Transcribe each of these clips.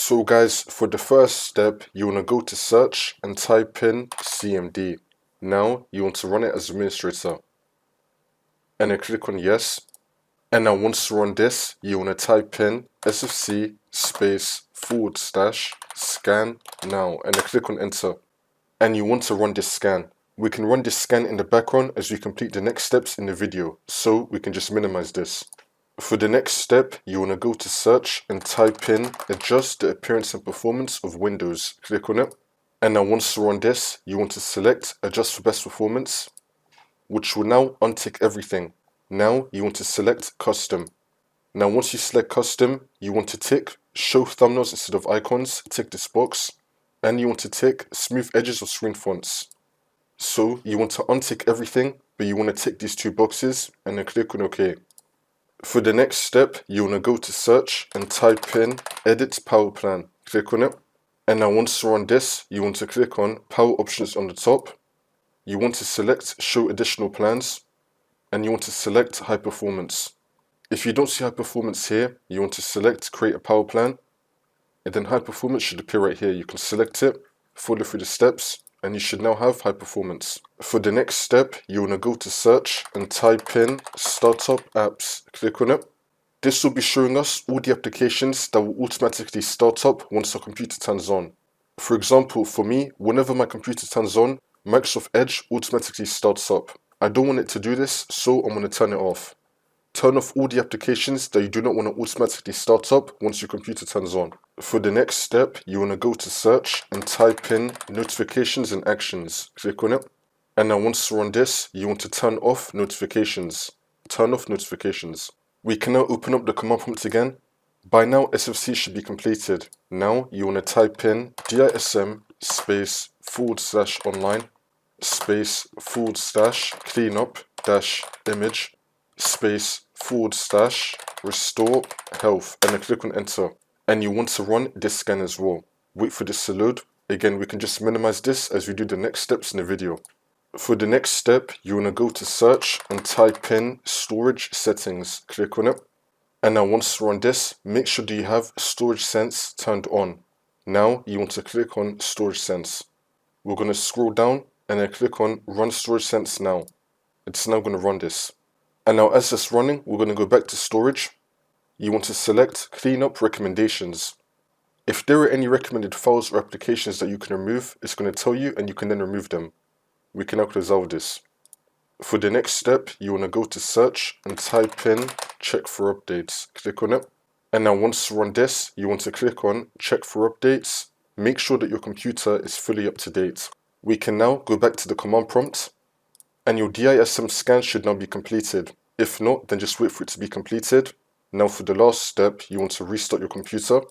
So guys, for the first step, you want to go to search and type in CMD. Now you want to run it as administrator. And then click on yes. And now once you run this, you want to type in SFC /scan now and then click on enter. And you want to run this scan. We can run this scan in the background as we complete the next steps in the video, so we can just minimize this. For the next step, you want to go to search and type in adjust the appearance and performance of Windows. Click on it. And now once you run this, you want to select adjust for best performance, which will now untick everything. Now you want to select custom. Now once you select custom, you want to tick show thumbnails instead of icons, tick this box. And you want to tick smooth edges of screen fonts. So you want to untick everything, but you want to tick these two boxes and then click on OK. For the next step, you want to go to search and type in edit power plan. Click on it. And now once you run this, you want to click on power options on the top. You want to select show additional plans and you want to select high performance. If you don't see high performance here, you want to select create a power plan. And then high performance should appear right here. You can select it, follow through the steps, and you should now have high performance. For the next step, you want to go to search and type in startup apps. Click on it. This will be showing us all the applications that will automatically start up once our computer turns on. For example, for me, whenever my computer turns on, Microsoft Edge automatically starts up. I don't want it to do this, so I'm going to turn it off. Turn off all the applications that you do not want to automatically start up once your computer turns on. For the next step, you want to go to search and type in notifications and actions. Click on it. And now once you run this, you want to turn off notifications. Turn off notifications. We can now open up the command prompt again. By now, SFC should be completed. Now you want to type in DISM /online /cleanup-image /restore health and then click on enter. And you want to run this scan as well. Wait for this to load. Again, we can just minimize this as we do the next steps in the video. For the next step, you want to go to search and type in storage settings. Click on it. And now once you run this, make sure that you have storage sense turned on. Now you want to click on storage sense. We're going to scroll down and then click on run storage sense now. It's now going to run this. And now as it's running, we're going to go back to storage. You want to select cleanup recommendations. If there are any recommended files or applications that you can remove, it's going to tell you and you can then remove them. We can now close out this. For the next step, you want to go to search and type in check for updates. Click on it. And now once you run this, you want to click on check for updates. Make sure that your computer is fully up to date. We can now go back to the command prompt and your DISM scan should now be completed. If not, then just wait for it to be completed. Now for the last step, you want to restart your computer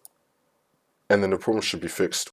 and then the problem should be fixed.